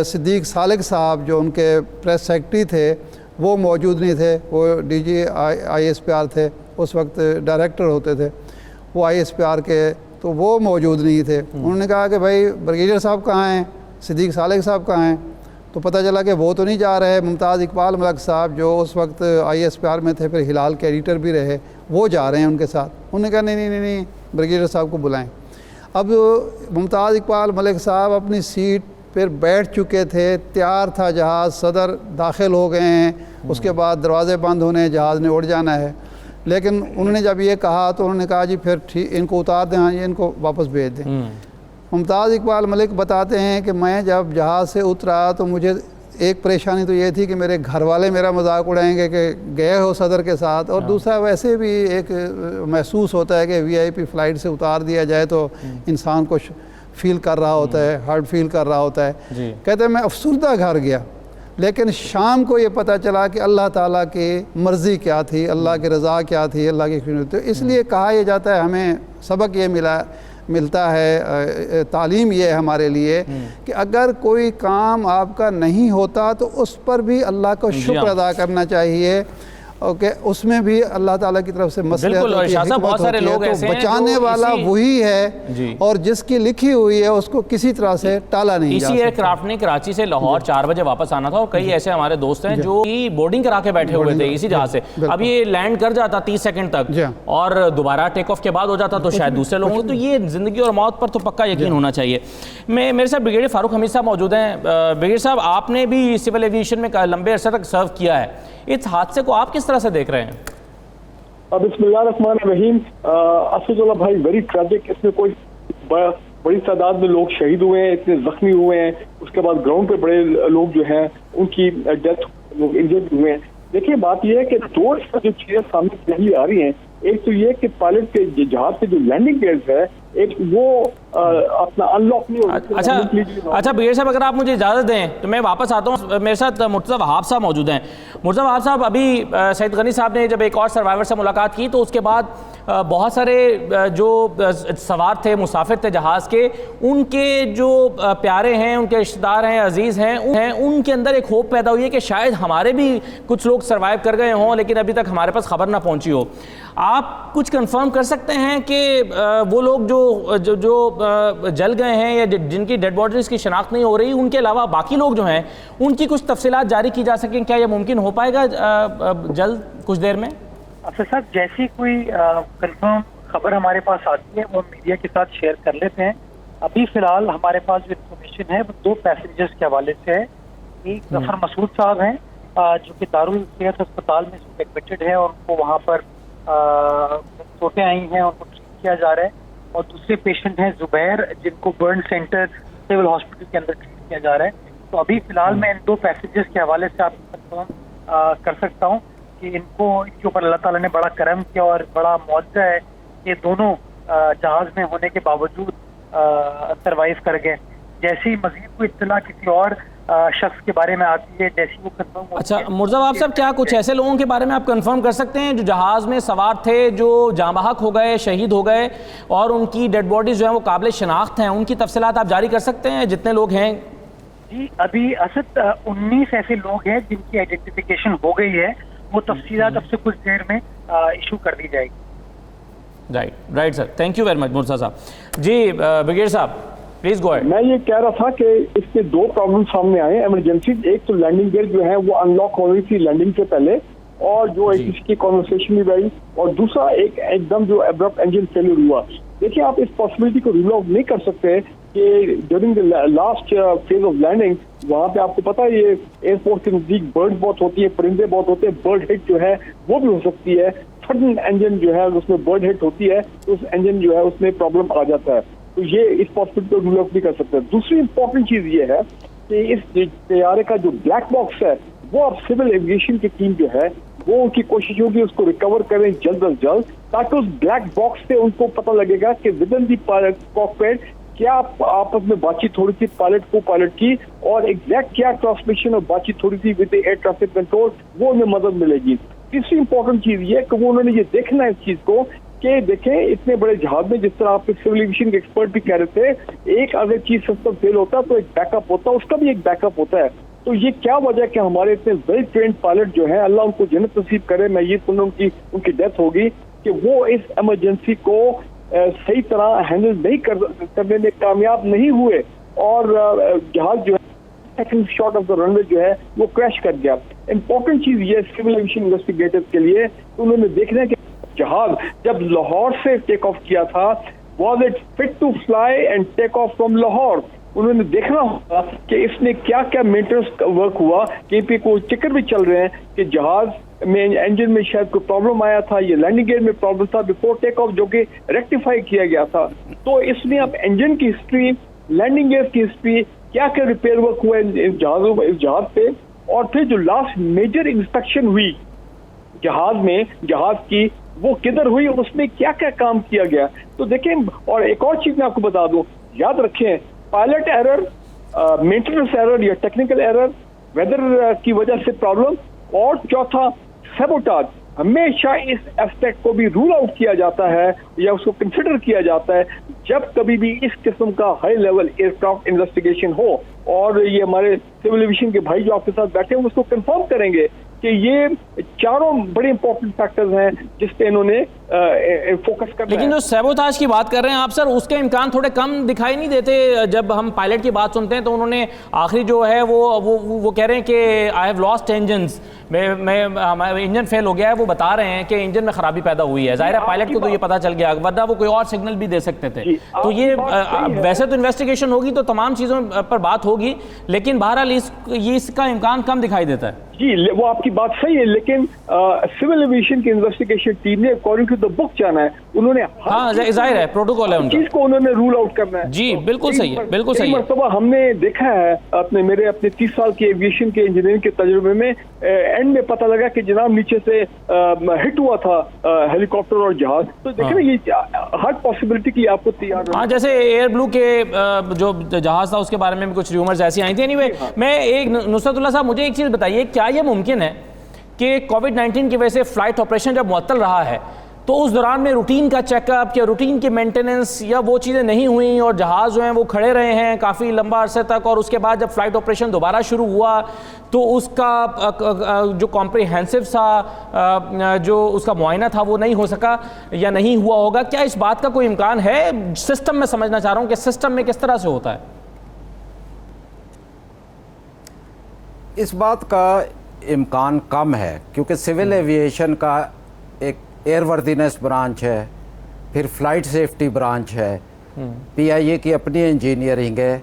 सिद्दीक़ सालिक साहब जो उनके प्रेस सेक्रेटरी थे वो मौजूद नहीं थे। वो DG ISPR थे, उस वक्त डायरेक्टर होते थे वो ISPR के, तो वो मौजूद नहीं थे। उन्होंने कहा कि भाई ब्रिगेडियर साहब कहाँ हैं, सिद्दीक़ सालिक साहब कहाँ हैं? तो पता चला कि वो तो नहीं जा रहे। मुमताज़ इकबाल मलक साहब जो उस वक्त ISPR में थे, फिर हिलाल के एडिटर भी रहे, वो जा रहे हैं उनके साथ। उन्होंने कहा नहीं ब्रिगेडियर साहब को बुलाएं। अब मुमताज़ इकबाल मलिक साहब अपनी सीट पर बैठ चुके थे, तैयार था जहाज़, सदर दाखिल हो गए हैं, उसके बाद दरवाज़े बंद होने, जहाज़ ने उड़ जाना है। लेकिन उन्होंने जब ये कहा तो उन्होंने कहा जी फिर ठीक, इनको उतार दें, हाँ इनको वापस भेज दें। मुमताज़ इकबाल मलिक बताते हैं कि मैं जब जहाज़ से उतरा तो मुझे एक परेशानी तो ये थी कि मेरे घर वाले मेरा मजाक उड़ाएंगे कि गए हो सदर के साथ, और दूसरा वैसे भी एक महसूस होता है कि VIP फ़्लाइट से उतार दिया जाए तो इंसान कुछ फील कर रहा होता है, हार्ड फील कर रहा होता है। कहते हैं मैं अफसुर्दा घर गया, लेकिन शाम को ये पता चला कि अल्लाह ताला की मर्ज़ी क्या थी, अल्लाह की रज़ा क्या थी, अल्लाह की खुशी। तो इसलिए कहा यह जाता है, हमें सबक ये मिलता है, तालीम ये है हमारे लिए कि अगर कोई काम आपका नहीं होता तो उस पर भी अल्लाह को शुक्र अदा करना चाहिए। ओके, उसमें भी अल्लाह ताला की तरफ से मसले बहुत सारे लोग ऐसे हैं, बचाने वाला वही है और जिसकी लिखी हुई है उसको किसी तरह से टाला नहीं जा सकता। इसी एयरक्राफ्ट ने कराची से लाहौर 4 बजे वापस आना था और कई ऐसे हमारे दोस्त हैं जो बोर्डिंग करा के बैठे हुए थे इसी जहाज से। अब ये लैंड कर जाता 30 सेकंड तक और दोबारा टेक ऑफ के बाद हो जाता तो शायद दूसरे लोगों को, तो ये जिंदगी और मौत पर तो पक्का यकीन होना चाहिए। मेरे साथ ब्रिगेडियर फारूक हमीद साहब मौजूद हैं। ब्रिगेडियर साहब, आपने भी सिविल एविएशन में लंबे अरसे तक सर्व किया है, इस हादसे को आप किस तरह से देख रहे हैं? बिस्मिल्लाहिर्रहमानिर्रहीम। असदुल्लाह भाई, वेरी ट्रैजिक। इसमें कोई बड़ी तादाद में लोग शहीद हुए हैं, इतने जख्मी हुए हैं, उसके बाद ग्राउंड पे बड़े लोग जो हैं उनकी डेथ, लोग इंजर्ड हुए हैं। देखिए बात यह है कि दो जो चीज़ें सामने आ रही हैं एक तो ये कि पायलट के जहाज के जो लैंडिंग गेयर्स है एक वो अपना अनलॉक नहीं हो। अच्छा बिगेर साहब, अगर आप मुझे इजाज़त दें तो मैं वापस आता हूँ। मेरे साथ मुर्तज़ा वहाब साहब मौजूद हैं। मुर्तज़ा वहाब साहब, अभी सईद गनी साहब ने जब एक और सर्वाइवर से मुलाकात की तो उसके बाद बहुत सारे जो सवार थे, मुसाफिर थे जहाज़ के, उनके जो प्यारे हैं, उनके रिश्तेदार हैं, अजीज़ हैं, उनके अंदर एक होप पैदा हुई है कि शायद हमारे भी कुछ लोग सर्वाइव कर गए हों, लेकिन अभी तक हमारे पास खबर ना पहुंची हो। आप कुछ कंफर्म कर सकते हैं कि वो लोग जो जल गए हैं या जिनकी डेड बॉडीज़ की शनाख्त नहीं हो रही, उनके अलावा बाकी लोग जो हैं उनकी कुछ तफसीलात जारी की जा सकें? क्या यह मुमकिन हो पाएगा जल्द कुछ देर में? अफसर साहब, जैसी कोई कंफर्म खबर हमारे पास आती है वो मीडिया के साथ शेयर कर लेते हैं। अभी फिलहाल हमारे पास जो इन्फॉर्मेशन है वो 2 पैसेंजर्स के हवाले से है। एक जफर मसूद साहब हैं जो कि दारुल सेहत अस्पताल में एडमिटेड है और उनको वहाँ पर चोटें आई हैं, उनको ट्रीट किया जा रहा है। और दूसरे पेशेंट हैं जुबैर, जिनको बर्न सेंटर सिविल हॉस्पिटल के अंदर ट्रीट किया जा रहा है। तो अभी फिलहाल मैं इन 2 पैसेंजर्स के हवाले से आपको कंफर्म कर सकता हूँ कि इनके ऊपर अल्लाह ताला ने बड़ा करम किया और बड़ा मौजज़ा है कि दोनों जहाज में होने के बावजूद सरवाइव कर गए। जैसे ही मजीद कोई इत्तला किसी और शख्स के बारे में आती है, जैसी वो कंफर्म होती है। अच्छा मुर्तज़ा वहाब साहब, क्या कुछ ऐसे लोगों के बारे में आप कंफर्म कर सकते हैं जो जहाज़ में सवार थे, जो जाँ बहक हो गए, शहीद हो गए और उनकी डेड बॉडीज जो है वो काबिल शनाख्त हैं? उनकी तफसीलात आप जारी कर सकते हैं, जितने लोग हैं? जी, अभी असद 19 ऐसे लोग हैं जिनकी आइडेंटिफिकेशन हो गई है। वो तफसीलात अब से कुछ देर में इशू कर दी जाएगी। Right sir, thank you very much Murtaza साहब। जी ब्रिगेड साहब, प्लीज गो अहेड। मैं ये कह रहा था कि इसके 2 प्रॉब्लम सामने आए इमरजेंसी। एक तो लैंडिंग गेयर जो है वो अनलॉक हो रही थी लैंडिंग से पहले, और जो एक इसकी कॉन्वर्सेशन भी रही, और दूसरा एक एकदम जो एब्रप्ट इंजन फेलियर हुआ। देखिए, आप इस पॉसिबिलिटी को रूल आउट नहीं कर सकते कि during the last phase of landing वहाँ पे आपको पता है ये एयरपोर्ट के नजदीक बर्ड बहुत होती है, परिंदे बहुत होते हैं, बर्ड हिट जो है वो भी हो सकती है। सडन इंजन जो है उसमें बर्ड हिट होती है तो उस इंजन जो है उसमें प्रॉब्लम आ जाता है। तो ये इस पॉसिबिलिटी को रूल आउट नहीं कर सकते। दूसरी इंपॉर्टेंट चीज ये है कि इस तैयारे का जो ब्लैक बॉक्स है वो अब सिविल एविएशन की टीम जो है वो उनकी कोशिश होगी उसको रिकवर करें जल्द अज जल्द, ताकि उस ब्लैक बॉक्स से उनको पता लगेगा कि विद इन दी कॉकपिट क्या आपस में बातचीत हो रही थी पायलट को पायलट की, और एग्जैक्ट क्या ट्रांसमिशन और बातचीत हो रही थी विद एयर ट्रैफिक कंट्रोल, वो उन्हें मदद मिलेगी। तीसरी इंपॉर्टेंट चीज ये कि वो उन्होंने ये देखना है इस चीज को कि देखें इतने बड़े जहाज में, जिस तरह आपके सिविल एविएशन के एक्सपर्ट भी कह रहे थे, एक अगर चीज सिस्टम फेल होता तो एक बैकअप होता, उसका भी एक बैकअप होता है। तो ये क्या वजह कि हमारे इतने वेल ट्रेंड पायलट जो है, अल्लाह उनको जन्नत नसीब करे, मैं ये सुन रहा हूँ उनकी डेथ होगी, कि वो इस इमरजेंसी को सही तरह हैंडल नहीं करने में कामयाब नहीं हुए और जहाज जो है second shot of the runway जो है वो क्रैश कर गया। इंपॉर्टेंट चीज ये सिविल एविएशन इन्वेस्टिगेटर्स के लिए, तो उन्होंने देखना है कि जहाज जब लाहौर से टेक ऑफ किया था, was it fit to fly and take off from Lahore. उन्होंने देखना होगा कि इसमें क्या क्या मेंटेनेंस वर्क हुआ, कहीं पे कोई चक्कर भी चल रहे हैं कि जहाज में इंजन में शायद कोई प्रॉब्लम आया था, ये लैंडिंग गियर में प्रॉब्लम था बिफोर टेक ऑफ, जो कि रेक्टिफाई किया गया था। तो इसमें अब इंजन की हिस्ट्री, लैंडिंग गियर की हिस्ट्री, क्या क्या रिपेयर वर्क हुआ इस जहाज पे, और फिर जो लास्ट मेजर इंस्पेक्शन हुई जहाज की वो किधर हुई, उसमें क्या क्या काम किया गया। तो देखें, और एक और चीज मैं आपको बता दूं, याद रखें, पायलट एरर, मेंटेनेंस एरर या टेक्निकल एरर, वेदर की वजह से प्रॉब्लम, और चौथा सैबोटाज, हमेशा इस एस्पेक्ट को भी रूल आउट किया जाता है या उसको कंसिडर किया जाता है जब कभी भी इस किस्म का हाई लेवल एयरक्राफ्ट इन्वेस्टिगेशन हो। और ये हमारे सिविल एविएशन के भाई जो आपके साथ बैठे हैं उसको कंफर्म करेंगे कि ये चारों बड़े इंपॉर्टेंट फैक्टर्स हैं जिस पे इन्होंने फोकस करना है। लेकिन जो सैबोटाज की बात कर रहे हैं आप सर, उसके इम्कान थोड़े कम दिखाई नहीं देते? जब हम पायलट की बात सुनते हैं तो उन्होंने आखिरी जो है वो कह रहे हैं कि आई हैव लॉस्ट इंजन्स, मैं इंजन फेल हो गया है, वो बता रहे हैं कि इंजन में खराबी पैदा हुई है। जाहिर है पायलट को तो ये पता चल गया, वरना वो कोई और सिग्नल भी दे सकते थे। तो ये वैसे तो इन्वेस्टिगेशन होगी तो तमाम चीज़ों पर बात होगी, लेकिन बहरहाल इसका इम्कान कम दिखाई देता है। जी, वो आपकी बात सही है, लेकिन सिविल एविएशन की इन्वेस्टिगेशन टीम ने अकॉर्डिंग टू द बुक जाना है, उन्होंने हाँ जाहिर है प्रोटोकॉल है उनका, चीज को उन्होंने रूल आउट करना है। जी बिल्कुल सही है, बिल्कुल सही है। मरतबा हमने देखा है अपने 30 साल के एविएशन के इंजीनियरिंग के तजुर्बे में, एंड में पता लगा कि जनाब नीचे से हिट हुआ था हेलीकॉप्टर और जहाज। तो देखें ना, ये हर पॉसिबिलिटी की आपको तैयार। हाँ, जैसे एयर ब्लू के जो जहाज था उसके बारे में भी कुछ रूमर्स ऐसी आई थी। एनीवे, मैं एक नुसरतुल्लाह साहब, मुझे एक चीज़ बताइए, क्या ये मुमकिन है कि कोविड-19 की वजह से फ्लाइट ऑपरेशन जब मुअत्तल रहा है तो उस दौरान में रूटीन का चेकअप या रूटीन की मेंटेनेंस या वो चीज़ें नहीं हुई और जहाज़ जो हैं वो खड़े रहे हैं काफ़ी लंबा अरसे तक, और उसके बाद जब फ्लाइट ऑपरेशन दोबारा शुरू हुआ तो उसका जो कॉम्प्रिहेंसिव सा जो उसका मुआयना था वो नहीं हो सका या नहीं हुआ होगा? क्या इस बात का कोई इम्कान है? सिस्टम में समझना चाह रहा हूँ कि सिस्टम में किस तरह से होता है? इस बात का इम्कान कम है, क्योंकि सिविल एविएशन का एक एयरवर्दीनेस ब्रांच है, फिर फ्लाइट सेफ्टी ब्रांच है, पीआईए की अपनी इंजीनियरिंग है,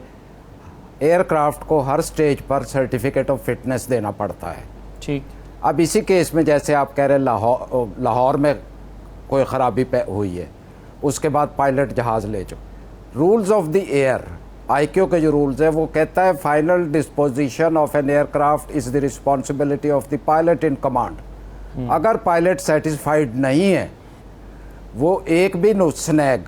एयरक्राफ्ट को हर स्टेज पर सर्टिफिकेट ऑफ फिटनेस देना पड़ता है। ठीक। अब इसी केस में जैसे आप कह रहे हैं लाहौर में कोई ख़राबी हुई है, उसके बाद पायलट जहाज़ ले जाओ। Rules of the air, IQ के जो रूल्स है वो कहता है final disposition of an aircraft is the responsibility of the pilot in command. अगर पायलट सेटिस्फाइड नहीं है, वो एक भी स्नैग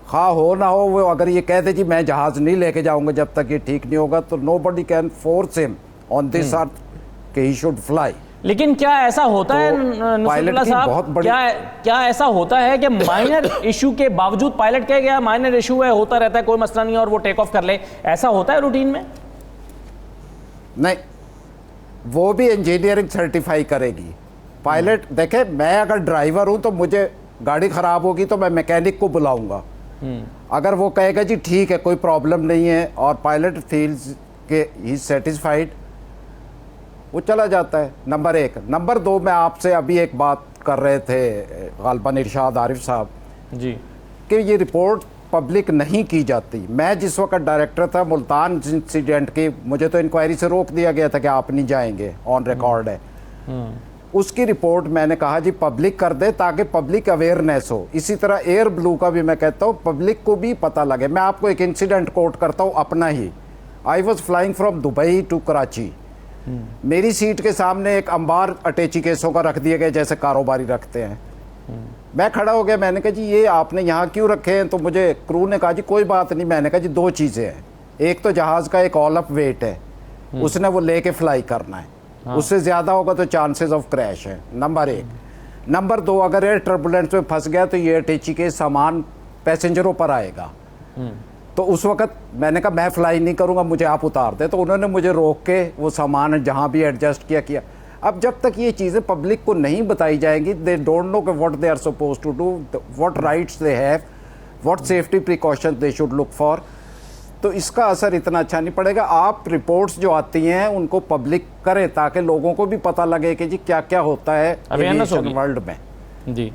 खा हो ना हो, वो अगर ये कहते जी मैं जहाज़ नहीं लेके जाऊंगा जब तक ये ठीक नहीं होगा, तो nobody can force him on this earth कि ही शुड फ्लाई। लेकिन क्या ऐसा होता है नुसरतुल्लाह साहब, क्या ऐसा होता है कि माइनर इशू के बावजूद पायलट कह गया माइनर इशू है, होता रहता है, कोई मसला नहीं, और वो टेक ऑफ कर ले, ऐसा होता है रूटीन में? नहीं, वो भी इंजीनियरिंग सर्टिफाई करेगी। पायलट देखे, मैं अगर ड्राइवर हूं तो मुझे गाड़ी खराब होगी तो मैं मैकेनिक को बुलाऊंगा। अगर वो कहेगा जी ठीक है कोई प्रॉब्लम नहीं है और पायलट फील्स के ही सेटिस्फाइड, वो चला जाता है। नंबर एक। नंबर दो, मैं आपसे अभी एक बात कर रहे थे गालिबन इरशाद आरिफ साहब जी, कि ये रिपोर्ट पब्लिक नहीं की जाती। मैं जिस वक्त डायरेक्टर था मुल्तान इंसिडेंट की, मुझे तो इंक्वायरी से रोक दिया गया था कि आप नहीं जाएंगे, ऑन रिकॉर्ड है। उसकी रिपोर्ट मैंने कहा जी पब्लिक कर दे ताकि पब्लिक अवेयरनेस हो। इसी तरह एयर ब्लू का भी मैं कहता हूँ पब्लिक को भी पता लगे। मैं आपको एक इंसिडेंट कोट करता हूँ अपना ही। I was flying from Dubai to Karachi. मेरी सीट के सामने एक अंबार अटैची केसों का रख दिए गए जैसे कारोबारी रखते हैं। मैं खड़ा हो गया, मैंने कहा जी ये आपने यहाँ क्यों रखे हैं? तो मुझे क्रू ने कहा जी कोई बात नहीं। मैंने कहा जी दो चीज़ें हैं, एक तो जहाज़ का एक ऑल अप वेट है, उसने वो लेके फ्लाई करना है, उससे ज़्यादा होगा तो चांसेस ऑफ क्रैश है, नंबर एक। नंबर दो, अगर एयर टर्बुलेंस में फंस गया तो ये अटैची के सामान पैसेंजरों पर आएगा। तो उस वक्त मैंने कहा मैं फ्लाई नहीं करूँगा, मुझे आप उतार दे। तो उन्होंने मुझे रोक के वो सामान जहाँ भी एडजस्ट किया। अब जब तक ये चीज़ें पब्लिक को नहीं बताई जाएंगी, दे डोंट नो कि what they are suppose to do, what rights they have, what safety precautions they should look for, तो इसका असर इतना अच्छा नहीं पड़ेगा। आप रिपोर्ट्स जो आती हैं उनको पब्लिक करें ताकि लोगों को भी पता लगे कि जी क्या क्या होता है एविएशन वर्ल्ड में। जी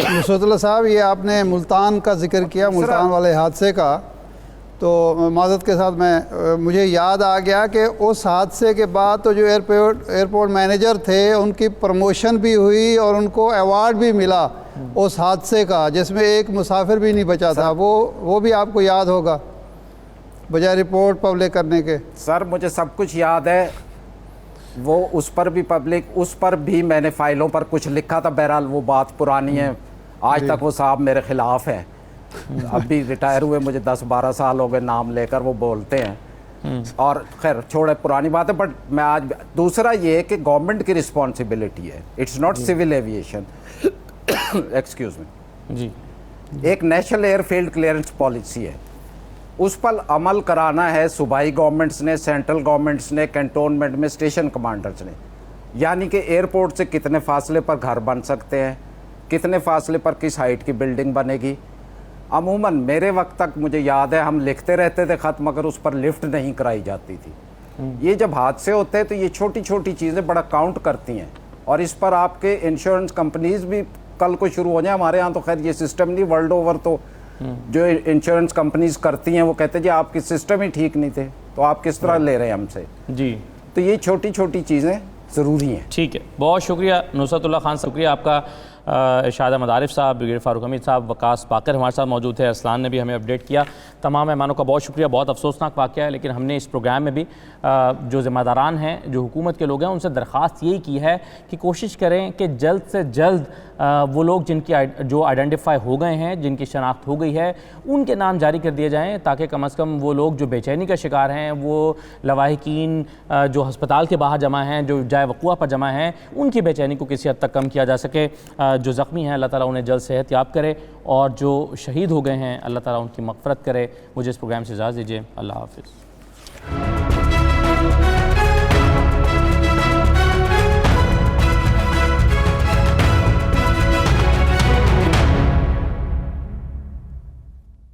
नुसरतुल्लाह साहब, ये आपने मुल्तान का जिक्र किया, मुल्तान वाले हादसे का, तो माज़रत के साथ मुझे याद आ गया कि उस हादसे के बाद तो जो एयरपोर्ट मैनेजर थे उनकी प्रमोशन भी हुई और उनको अवार्ड भी मिला उस हादसे का, जिसमें एक मुसाफिर भी नहीं बचा था। वो भी आपको याद होगा, बजाय रिपोर्ट पब्लिक करने के। सर मुझे सब कुछ याद है, वो उस पर भी पब्लिक, उस पर भी मैंने फाइलों पर कुछ लिखा था। बहरहाल वो बात पुरानी है, आज तक वो साहब मेरे खिलाफ है। अभी रिटायर हुए मुझे 10-12 साल हो गए, नाम लेकर वो बोलते हैं। और खैर छोड़े, पुरानी बात है। बट मैं आज दूसरा ये है कि गवर्नमेंट की रिस्पॉन्सिबिलिटी है, it's not civil aviation. Excuse me जी, एक नेशनल एयरफील्ड क्लियरेंस पॉलिसी है, उस पर अमल कराना है सूबाई गवर्नमेंट्स ने, सेंट्रल गवर्नमेंट्स ने, कैंटोनमेंट में स्टेशन कमांडर्स ने। यानी कि एयरपोर्ट से कितने फासले पर घर बन सकते हैं, कितने फासले पर किस हाइट की बिल्डिंग बनेगी। अमूमन मेरे वक्त तक मुझे याद है हम लिखते रहते थे ख़त, मगर उस पर लिफ्ट नहीं कराई जाती थी। ये जब हादसे होते हैं तो ये छोटी छोटी चीज़ें बड़ा काउंट करती हैं, और इस पर आपके इंश्योरेंस कंपनीज भी कल को शुरू हो जाए। हमारे यहाँ तो खैर ये सिस्टम नहीं, वर्ल्ड ओवर तो जो इंश्योरेंस कंपनीज करती हैं वो कहते हैं जी आपके सिस्टम ही ठीक नहीं थे, तो आप किस तरह ले रहे हैं हमसे। जी, तो ये छोटी छोटी चीज़ें ज़रूरी हैं। ठीक है, बहुत शुक्रिया नुसरतुल्लाह खान, शुक्रिया आपका इरशाद अहमद आरिफ साहब, ब्रिगेडियर फारूक हमीद साहब, वकास बाकर हमारे साथ मौजूद थे, अरसलान ने भी हमें अपडेट किया। तमाम मेहमानों का बहुत शुक्रिया। बहुत अफसोसनाक वाक़या है, लेकिन हमने इस प्रोग्राम में भी जो ज़िम्मेदारान हैं, जो हुकूमत के लोग हैं, उनसे दरख्वास्त यही की है कि कोशिश करें कि जल्द से जल्द वो लोग जो आइडेंटिफाई हो गए हैं, जिनकी शनाख्त हो गई है, उनके नाम जारी कर दिए जाएँ, ताकि कम अज़ कम वो लोग जो बेचैनी का शिकार हैं, वो लवाहिकीन जो हस्पताल के बाहर जमा हैं, जो जाए वक़ुआ पर जमा हैं, उनकी बेचैनी को किसी हद तक कम किया जा सके। जो ज़ख्मी हैं अल्लाह ताला उन्हें जल्द सेहत याब करे, और जो शहीद हो गए हैं अल्लाह ताला उनकी मग़फ़रत करे। मुझे इस प्रोग्राम से इजाज़त दीजिए। अल्लाह हाफ़िज़।